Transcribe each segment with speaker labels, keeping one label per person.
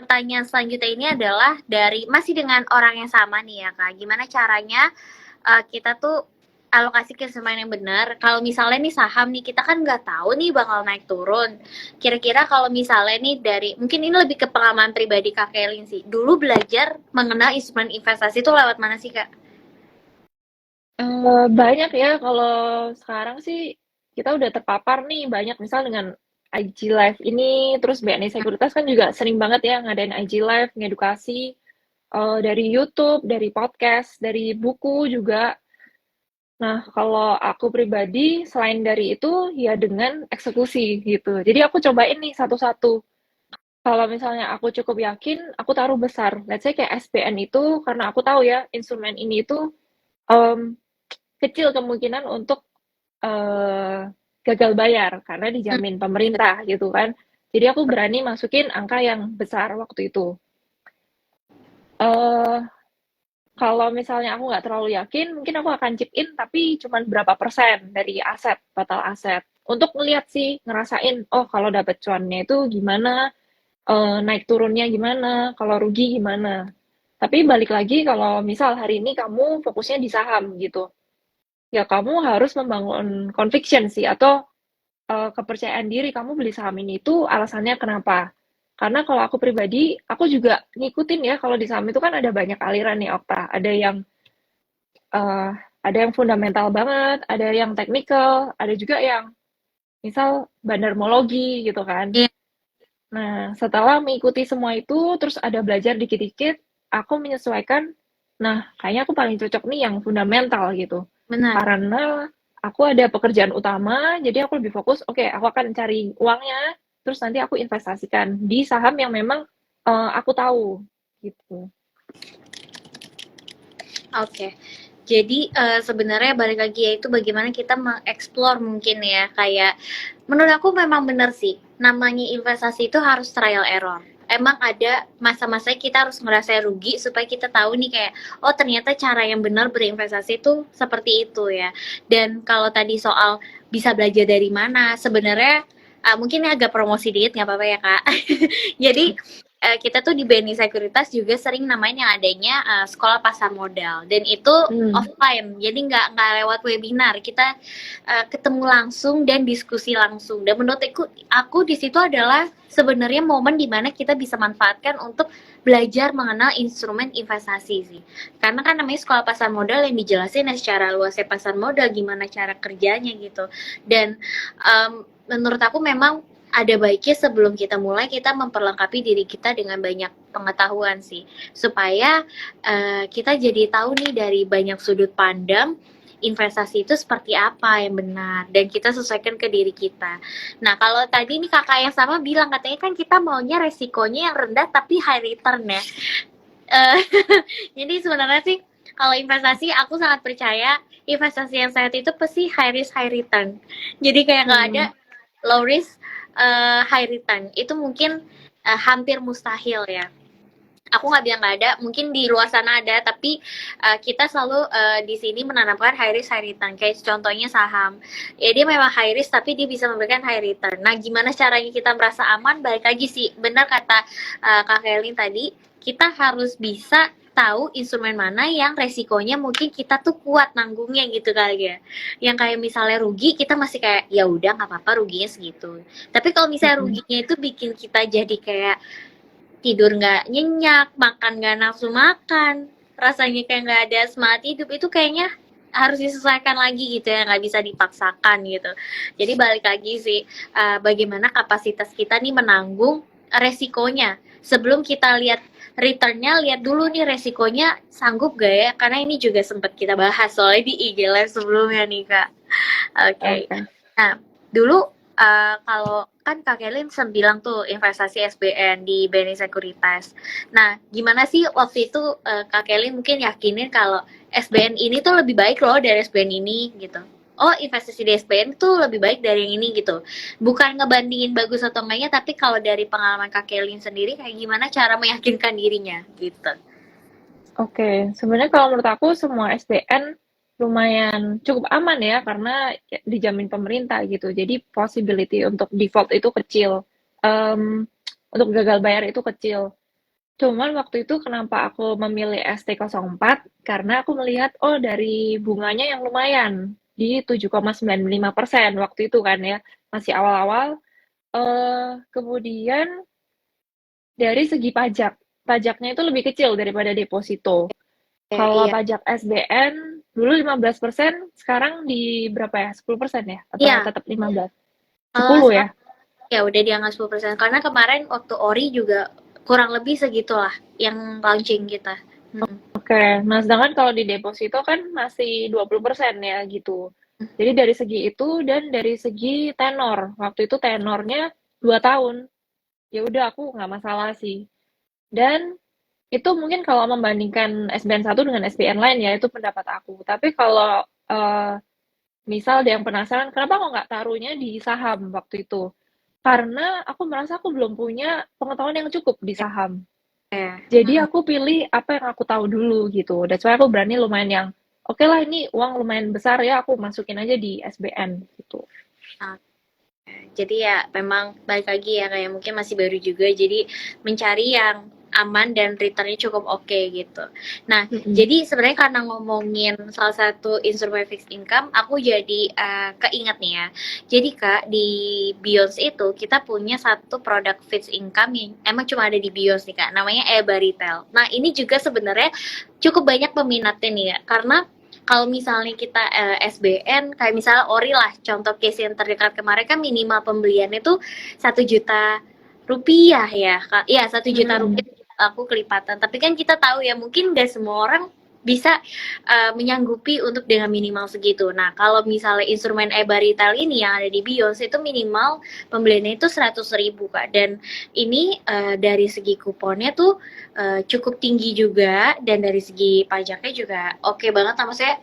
Speaker 1: pertanyaan selanjutnya ini adalah masih dengan orang yang sama nih ya Kak. Gimana caranya kita tuh alokasi ke instrumen yang benar. Kalau misalnya nih saham nih, kita kan nggak tahu nih bakal naik turun. Kira-kira kalau misalnya nih mungkin ini lebih ke pengalaman pribadi Kak Kelin sih. Dulu belajar mengenal instrumen investasi itu lewat mana sih Kak?
Speaker 2: Banyak ya, kalau sekarang sih kita udah terpapar nih banyak, misal dengan IG Live ini, terus BNI Sekuritas kan juga sering banget ya ngadain IG Live, ngedukasi, dari YouTube, dari podcast, dari buku juga. Nah, kalau aku pribadi, selain dari itu, ya dengan eksekusi gitu. Jadi aku cobain nih satu-satu. Kalau misalnya aku cukup yakin, aku taruh besar. Let's say kayak SPN itu, karena aku tahu ya, instrumen ini itu em, kecil kemungkinan untuk gagal bayar, karena
Speaker 1: Hmm,
Speaker 2: dijamin pemerintah gitu kan. Jadi aku berani masukin angka yang besar waktu itu. Eh Kalau misalnya aku nggak terlalu yakin, mungkin aku akan chip in, tapi cuma berapa persen dari aset, total aset. Untuk ngeliat sih, ngerasain, oh kalau dapet cuannya itu gimana, naik turunnya gimana, kalau rugi gimana. Tapi balik lagi, kalau misal hari ini kamu fokusnya di saham gitu, ya kamu harus membangun conviction sih, atau kepercayaan diri kamu beli saham ini itu alasannya kenapa. Karena kalau aku pribadi, aku juga ngikutin ya, kalau di saham itu kan ada banyak aliran nih Okta. Eh, ada yang fundamental banget, ada yang teknikal, ada juga yang misal bandarmologi gitu kan.
Speaker 1: iya,
Speaker 2: Nah, setelah mengikuti semua itu, terus ada belajar dikit-dikit, aku menyesuaikan, nah kayaknya aku paling cocok nih yang fundamental gitu.
Speaker 1: benar.
Speaker 2: Karena aku ada pekerjaan utama, jadi aku lebih fokus, oke, aku akan cari uangnya, terus nanti aku investasikan di saham yang memang aku tahu gitu.
Speaker 1: Oke. Jadi sebenarnya balik lagi ya itu bagaimana kita mengeksplor mungkin ya kayak menurut aku memang benar sih namanya investasi itu harus trial error. Emang ada masa-masa kita harus ngerasa rugi supaya kita tahu nih kayak oh ternyata cara yang benar berinvestasi itu seperti itu ya. Dan kalau tadi soal bisa belajar dari mana sebenarnya mungkin ini agak promosi dikit nggak apa-apa ya Kak. Jadi kita tuh di BNI Sekuritas juga sering namain yang adanya sekolah pasar modal dan itu
Speaker 2: Hmm.
Speaker 1: offline jadi nggak lewat webinar kita ketemu langsung dan diskusi langsung dan menurut aku di situ adalah sebenarnya momen dimana kita bisa manfaatkan untuk belajar mengenal instrumen investasi sih karena kan namanya sekolah pasar modal yang dijelasin secara luasnya pasar modal gimana cara kerjanya gitu dan menurut aku memang ada baiknya sebelum kita mulai kita memperlengkapi diri kita dengan banyak pengetahuan sih supaya kita jadi tahu nih dari banyak sudut pandang investasi itu seperti apa yang benar dan kita sesuaikan ke diri kita. Nah kalau tadi nih kakak yang sama bilang katanya kan kita maunya resikonya yang rendah tapi high return ya. Uh, jadi sebenarnya sih kalau investasi aku sangat percaya investasi yang sehat itu pasti high risk high return. Jadi kayak nggak ada
Speaker 2: Hmm.
Speaker 1: low risk high return itu mungkin hampir mustahil ya. Aku nggak bilang nggak ada, mungkin di luar sana ada, tapi kita selalu di sini menanamkan high risk high return. Kayak contohnya saham, ya dia memang high risk tapi dia bisa memberikan high return. Nah, gimana caranya kita merasa aman? Balik lagi sih, benar kata Kak Kelin tadi, kita harus bisa tahu instrumen mana yang resikonya mungkin kita tuh kuat nanggungnya gitu kali ya. Yang kayak misalnya rugi kita masih kayak ya udah nggak apa-apa ruginya segitu. Tapi kalau misalnya
Speaker 2: Hmm.
Speaker 1: ruginya itu bikin kita jadi kayak tidur nggak nyenyak, makan nggak nafsu makan, rasanya kayak nggak ada semangat hidup itu kayaknya harus disesuaikan lagi gitu ya, nggak bisa dipaksakan gitu. Jadi balik lagi sih, bagaimana kapasitas kita nih menanggung resikonya. Sebelum kita lihat returnnya, lihat dulu nih resikonya sanggup gak ya? Karena ini juga sempat kita bahas soalnya di IG Live sebelumnya nih Kak. Oke. Okay.
Speaker 2: Oke.
Speaker 1: Nah, dulu kalau kan Kak Kelin bilang tuh investasi SBN di BNI Sekuritas. Nah, gimana sih waktu itu Kak Kelin mungkin yakinin kalau SBN ini tuh lebih baik loh dari SBN ini gitu. Oh, investasi di SBN tuh lebih baik dari yang ini gitu. Bukan ngebandingin bagus atau enggaknya, tapi kalau dari pengalaman Kak Kelin sendiri kayak gimana cara meyakinkan dirinya gitu.
Speaker 2: Oke, sebenarnya kalau menurut aku semua SBN lumayan cukup aman ya karena dijamin pemerintah gitu. Jadi possibility untuk default itu kecil. Em, untuk gagal bayar itu kecil. Cuman waktu itu kenapa aku memilih ST04? Karena aku melihat, oh dari bunganya yang lumayan, di 7,95% waktu itu kan ya, masih awal-awal. Kemudian dari segi pajak, pajaknya itu lebih kecil daripada deposito. Kalau
Speaker 1: Iya,
Speaker 2: pajak SBN dulu 15%, sekarang di berapa ya? 10% ya? Atau
Speaker 1: iya.
Speaker 2: tetap 15? 10 ya?
Speaker 1: Sekarang ya udah di angka 10%. Karena kemarin waktu Ori juga kurang lebih segitulah yang launching kita. Mm-mm.
Speaker 2: Oke, nah sedangkan kalau di deposito kan masih 20% ya gitu. Jadi dari segi itu dan dari segi tenor. Waktu itu tenornya 2 tahun. Ya udah aku nggak masalah sih. Dan itu mungkin kalau membandingkan SBN 1 dengan SBN lain ya itu pendapat aku. Tapi kalau misal ada yang penasaran kenapa kok nggak taruhnya di saham waktu itu? Karena aku merasa aku belum punya pengetahuan yang cukup di saham.
Speaker 1: Ya.
Speaker 2: Jadi
Speaker 1: Mm-mm.
Speaker 2: aku pilih apa yang aku tahu dulu gitu. That's why aku berani lumayan yang oke lah ini uang lumayan besar ya aku masukin aja di SBN gitu.
Speaker 1: Nah, jadi ya memang balik lagi ya kayak mungkin masih baru juga jadi mencari yang aman dan returnnya cukup oke gitu. Nah,
Speaker 2: Mm-mm.
Speaker 1: jadi sebenarnya karena ngomongin salah satu instrumen fixed income, aku jadi keinget nih ya. Jadi Kak, di Beyond itu kita punya satu produk fixed income yang emang cuma ada di Beyond nih Kak, namanya EBA Retail. Nah, ini juga sebenarnya cukup banyak peminatnya nih ya, karena kalau misalnya kita SBN kayak misalnya Ori lah contoh case yang terdekat kemarin kan minimal pembeliannya tuh 1 juta rupiah ya kak iya 1 juta rupiah
Speaker 2: Mm-mm.
Speaker 1: aku kelipatan tapi kan kita tahu ya mungkin gak semua orang bisa menyanggupi untuk dengan minimal segitu. Nah, kalau misalnya instrumen e-baritel ini yang ada di BIOS itu minimal pembeliannya itu 100.000 Kak. Dan ini dari segi kuponnya tuh cukup tinggi juga dan dari segi pajaknya juga oke banget sama saya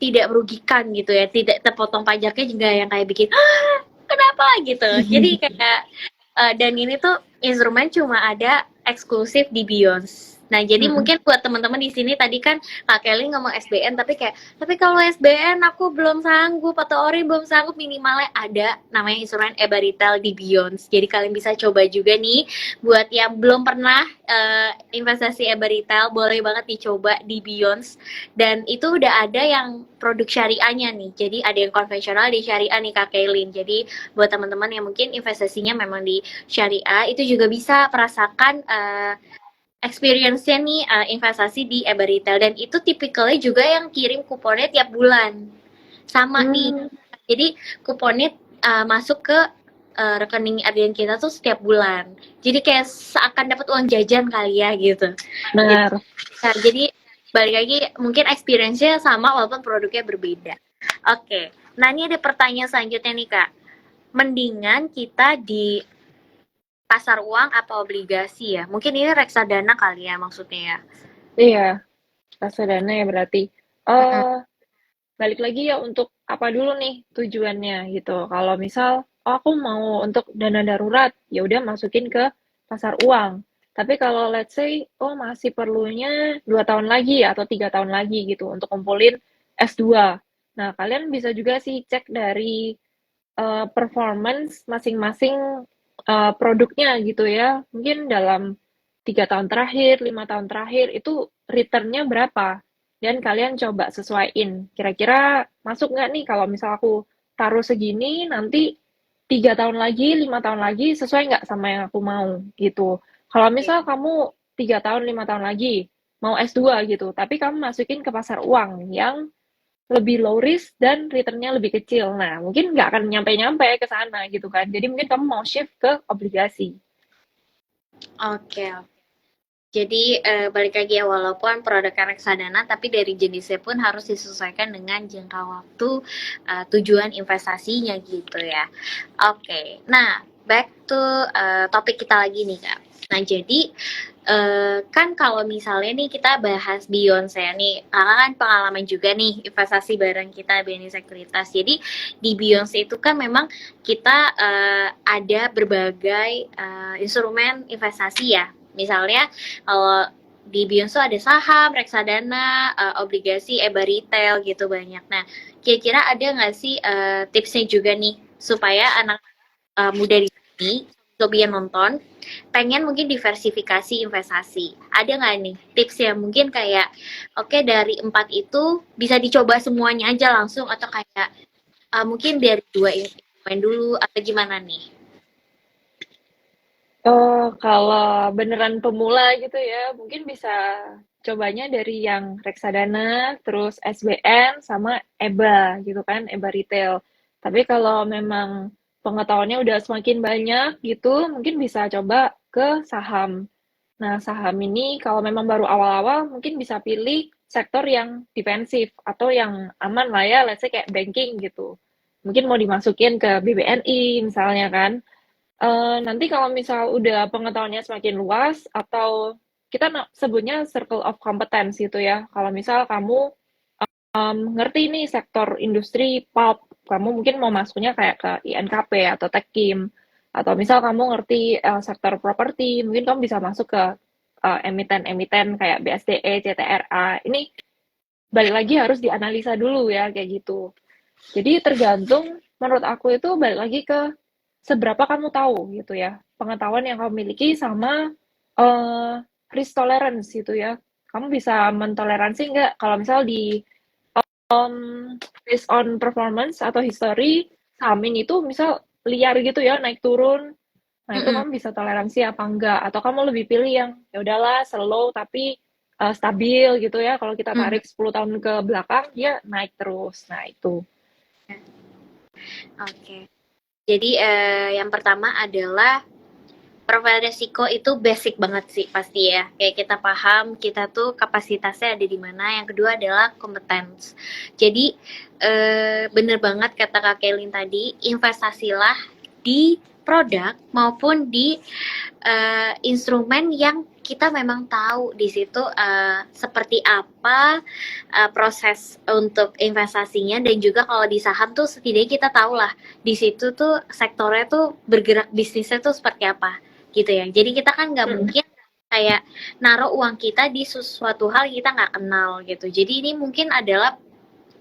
Speaker 1: tidak merugikan gitu ya tidak terpotong pajaknya juga yang kayak bikin kenapa gitu jadi kayak dan ini tuh instrumen cuma ada eksklusif di Beyonce. Nah, jadi
Speaker 2: Mm-mm.
Speaker 1: mungkin buat teman-teman di sini tadi kan Kak Kelly ngomong SBN tapi kayak tapi kalau SBN aku belum sanggup atau Ori belum sanggup minimalnya ada namanya instrumen e-baritel di Beyonce. Jadi kalian bisa coba juga nih buat yang belum pernah investasi e-baritel boleh banget dicoba di Beyonce dan itu udah ada yang produk syariahnya nih. Jadi ada yang konvensional di syariah nih Kak Kailin. Jadi buat teman-teman yang mungkin investasinya memang di syariah itu juga bisa merasakan experience-nya nih investasi di Eber Retail dan itu tipikalnya juga yang kirim kuponnya tiap bulan sama nih
Speaker 2: Hmm,
Speaker 1: jadi kuponnya masuk ke rekening Ardian kita tuh setiap bulan jadi kayak seakan dapat uang jajan kali ya gitu gitu
Speaker 2: benar.
Speaker 1: nah, jadi balik lagi mungkin experience-nya sama walaupun produknya berbeda oke nah ini ada pertanyaan selanjutnya nih kak mendingan kita di pasar uang atau obligasi ya? Mungkin ini reksadana kali ya maksudnya ya.
Speaker 2: Iya, reksadana ya berarti.
Speaker 1: Mm-mm.
Speaker 2: eh Balik lagi ya untuk apa dulu nih tujuannya gitu. Kalau misal oh, aku mau untuk dana darurat, ya udah masukin ke pasar uang. Tapi kalau let's say oh masih perlunya 2 tahun lagi atau 3 tahun lagi gitu untuk kumpulin S2. Nah, kalian bisa juga sih cek dari performance masing-masing produknya gitu ya. Mungkin dalam 3 tahun terakhir, 5 tahun terakhir itu returnnya berapa? Dan kalian coba sesuaiin. Kira-kira masuk nggak nih kalau misal aku taruh segini, nanti 3 tahun lagi, 5 tahun lagi sesuai nggak sama yang aku mau gitu. Kalau
Speaker 1: Oke.
Speaker 2: misal kamu 3 tahun, 5 tahun lagi mau S2 gitu, tapi kamu masukin ke pasar uang yang lebih low risk dan returnnya lebih kecil. Nah, mungkin nggak akan nyampe-nyampe ke sana gitu kan. Jadi mungkin kamu mau shift ke obligasi.
Speaker 1: Oke. Jadi balik lagi ya walaupun produk reksadana tapi dari jenisnya pun harus disesuaikan dengan jangka waktu tujuan investasinya gitu ya. Oke. Nah, back to topik kita lagi nih Kak. Nah, jadi kan kalau misalnya nih kita bahas Beyonce ya nih, kakak kan pengalaman juga nih investasi bareng kita BNI Sekuritas. Jadi di Beyonce itu kan memang kita ada berbagai instrumen investasi ya. Misalnya kalau di Beyonce ada saham, reksadana, obligasi, EBA retail gitu banyak. Nah, kira-kira ada nggak sih tipsnya juga nih supaya anak muda di sini Sobian nonton, pengen mungkin diversifikasi investasi. Ada nggak nih tipsnya? Mungkin kayak, oke dari 4 itu bisa dicoba semuanya aja langsung atau kayak mungkin dari dua instrumen dulu atau gimana nih?
Speaker 2: Kalau beneran pemula gitu ya, mungkin bisa cobanya dari yang reksadana, terus SBN, sama EBA gitu kan, EBA retail. Tapi kalau memang pengetahuannya udah semakin banyak gitu, mungkin bisa coba ke saham. Nah, saham ini kalau memang baru awal-awal, mungkin bisa pilih sektor yang defensif atau yang aman lah ya, let's say kayak banking gitu. Mungkin mau dimasukin ke BBNI misalnya kan. Nanti kalau misal udah pengetahuannya semakin luas atau kita sebutnya circle of competence gitu ya. Kalau misal kamu ngerti nih sektor industri pulp, kamu mungkin mau masuknya kayak ke INKP atau Techkim, atau misal kamu ngerti sektor properti, mungkin kamu bisa masuk ke emiten-emiten kayak BSDE, CTRA. Ini balik lagi harus dianalisa dulu ya kayak gitu. Jadi tergantung menurut aku itu balik lagi ke seberapa kamu tahu gitu ya, pengetahuan yang kamu miliki sama uh, risk tolerance gitu ya. Kamu bisa mentoleransi nggak kalau misal di based on performance atau history samin itu misal liar gitu ya naik turun. Nah, itu
Speaker 1: Mm-mm.
Speaker 2: kamu bisa toleransi apa enggak atau kamu lebih pilih yang ya udahlah slow tapi stabil gitu ya. Kalau kita
Speaker 1: Mhm.
Speaker 2: tarik 10 tahun ke belakang dia naik terus. Nah, itu.
Speaker 1: Oke. Jadi yang pertama adalah profil resiko itu basic banget sih pasti ya. Kayak kita paham kita tuh kapasitasnya ada di mana. Yang kedua adalah competence. Jadi bener banget kata Kak Kelin tadi, investasilah di produk maupun di instrumen yang kita memang tahu di situ seperti apa proses untuk investasinya, dan juga kalau di saham tuh setidaknya kita tahu lah di situ tuh sektornya tuh bergerak bisnisnya tuh seperti apa gitu ya. Jadi kita kan nggak
Speaker 2: Mm.
Speaker 1: mungkin kayak naruh uang kita di sesuatu hal yang kita nggak kenal gitu. Jadi ini mungkin adalah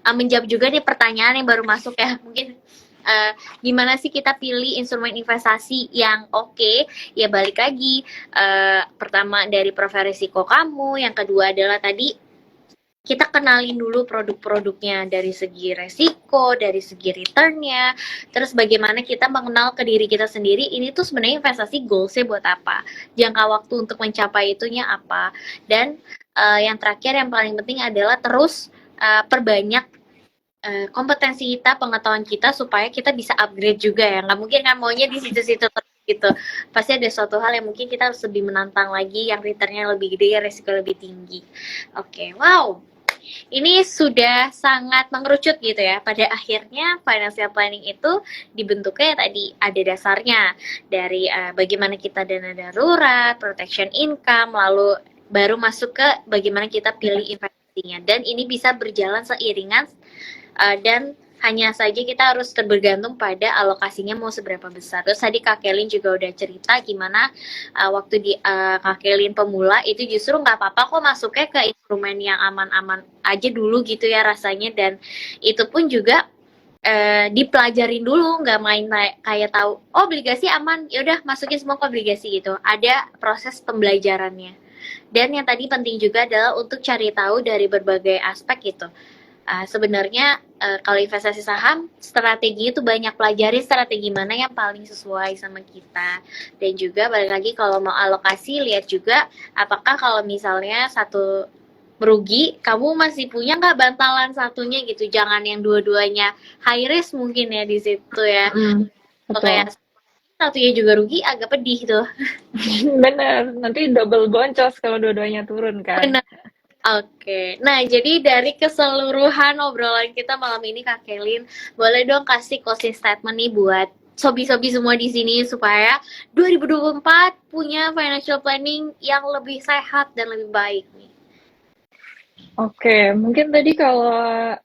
Speaker 1: menjawab juga nih pertanyaan yang baru masuk ya, mungkin gimana sih kita pilih instrumen investasi yang oke. Ya balik lagi, pertama dari profil risiko kamu, yang kedua adalah tadi kita kenalin dulu produk-produknya dari segi resiko, dari segi returnnya, terus bagaimana kita mengenal ke diri kita sendiri, ini tuh sebenarnya investasi goalsnya buat apa, jangka waktu untuk mencapai itunya apa, dan yang terakhir yang paling penting adalah terus perbanyak kompetensi kita, pengetahuan kita supaya kita bisa upgrade juga ya. Nggak mungkin kan maunya di situ-situ terus gitu. Pasti ada suatu hal yang mungkin kita harus lebih menantang lagi, yang returnnya lebih gede, resiko lebih tinggi. Oke, wow. Ini sudah sangat mengerucut gitu ya. Pada akhirnya financial planning itu dibentuknya tadi ada dasarnya dari bagaimana kita dana darurat, protection income, lalu baru masuk ke bagaimana kita pilih investasinya. Dan ini bisa berjalan seiringan dan hanya saja kita harus bergantung pada alokasinya mau seberapa besar. Terus tadi Kak Kelin juga udah cerita gimana waktu di Kak Kelin pemula itu justru nggak apa-apa kok masuknya ke instrumen yang aman-aman aja dulu gitu ya rasanya, dan itu pun juga dipelajarin dulu, nggak main kayak tahu oh obligasi aman ya udah masukin semua ke obligasi gitu. Ada proses pembelajarannya. Dan yang tadi penting juga adalah untuk cari tahu dari berbagai aspek gitu. Sebenarnya kalau investasi saham strategi itu banyak, pelajari strategi mana yang paling sesuai sama kita, dan juga balik lagi kalau mau alokasi lihat juga apakah kalau misalnya satu merugi kamu masih punya nggak bantalan satunya gitu, jangan yang dua-duanya high risk mungkin ya di situ ya.
Speaker 2: Mm,
Speaker 1: Kalau kayak
Speaker 2: betul.
Speaker 1: satunya juga rugi agak pedih tuh.
Speaker 2: Bener, nanti double boncos kalau dua-duanya turun kan.
Speaker 1: Benar. Oke, nah jadi dari keseluruhan obrolan kita malam ini Kak Kelin, boleh dong kasih closing statement nih buat sobi-sobi semua di sini supaya 2024 punya financial planning yang lebih sehat dan lebih baik nih.
Speaker 2: Oke, mungkin tadi kalau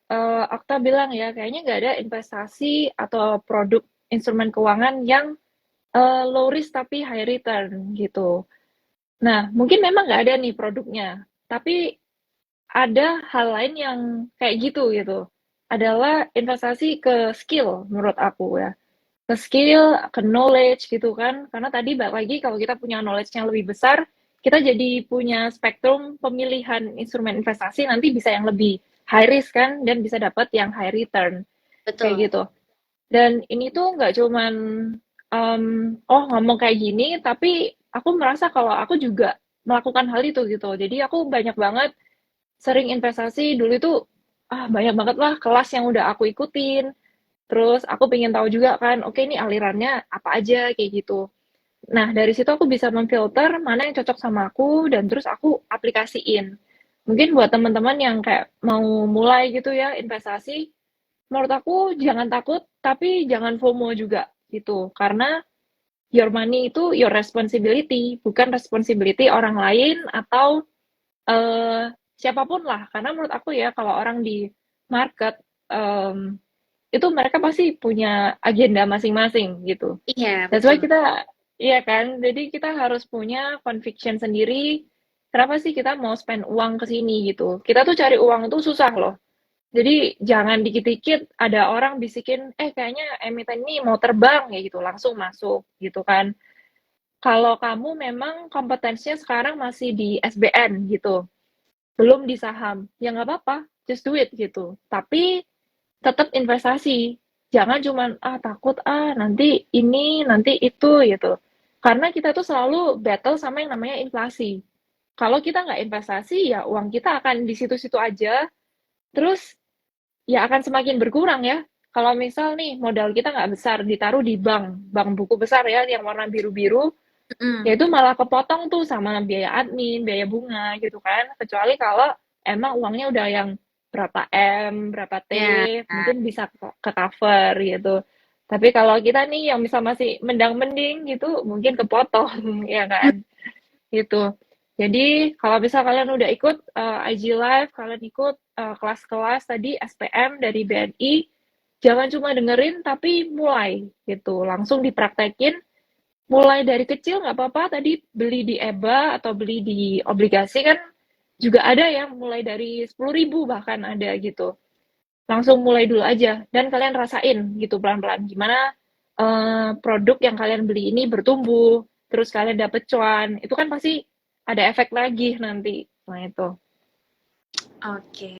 Speaker 2: Akta bilang ya, kayaknya nggak ada investasi atau produk instrumen keuangan yang low risk tapi high return gitu. Nah, mungkin memang nggak ada nih produknya, tapi ada hal lain yang kayak gitu gitu. Adalah investasi ke skill menurut aku ya. ke skill, ke knowledge gitu kan. Karena tadi balik lagi kalau kita punya knowledge yang lebih besar, kita jadi punya spektrum pemilihan instrumen investasi nanti bisa yang lebih high risk kan dan bisa dapat yang high return kayak
Speaker 1: Betul.
Speaker 2: gitu. Dan ini tuh nggak cuman oh ngomong kayak gini, tapi aku merasa kalau aku juga melakukan hal itu gitu. Jadi aku banyak banget sering investasi dulu itu banyak banget lah kelas yang udah aku ikutin. Terus aku pengen tahu juga kan, oke ini alirannya apa aja kayak gitu. Nah, dari situ aku bisa memfilter mana yang cocok sama aku dan terus aku aplikasiin. Mungkin buat teman-teman yang kayak mau mulai gitu ya investasi, menurut aku jangan takut, tapi jangan FOMO juga gitu. Karena your money itu your responsibility, bukan responsibility orang lain atau siapapun lah. Karena menurut aku ya kalau orang di market itu mereka pasti punya agenda masing-masing gitu.
Speaker 1: Iya,
Speaker 2: That's why
Speaker 1: betul.
Speaker 2: kita, iya kan, jadi kita harus punya conviction sendiri. Kenapa sih kita mau spend uang ke sini gitu? Kita tuh cari uang itu susah loh. Jadi jangan dikit-dikit ada orang bisikin, kayaknya emiten ini mau terbang ya gitu, langsung masuk gitu kan. Kalau kamu memang kompetensinya sekarang masih di SBN gitu, belum di saham, ya nggak apa-apa, just do it gitu. Tapi tetap investasi. Jangan cuman, takut, nanti ini, nanti itu, gitu. Karena kita tuh selalu battle sama yang namanya inflasi. Kalau kita nggak investasi, ya uang kita akan di situ-situ aja, terus ya akan semakin berkurang ya. Kalau misal nih modal kita nggak besar, ditaruh di bank buku besar ya, yang warna biru-biru, ya
Speaker 1: Mm.
Speaker 2: itu malah kepotong tuh sama biaya admin, biaya bunga gitu kan. Kecuali kalau emang uangnya udah yang berapa M, berapa T,
Speaker 1: Ya.
Speaker 2: mungkin bisa ke cover gitu. Tapi kalau kita nih yang bisa masih mendang-mending gitu, mungkin kepotong, ya kan? Gitu. Jadi kalau misal kalian udah ikut IG Live, kalian ikut kelas-kelas tadi SPM dari BNI, jangan cuma dengerin tapi mulai gitu. Langsung dipraktekin, mulai dari kecil nggak apa-apa, tadi beli di EBA atau beli di obligasi kan juga ada yang mulai dari 10.000 bahkan ada gitu. Langsung mulai dulu aja dan kalian rasain gitu pelan-pelan gimana produk yang kalian beli ini bertumbuh, terus kalian dapet cuan, itu kan pasti ada efek lagi nanti. Nah itu.
Speaker 1: Oke.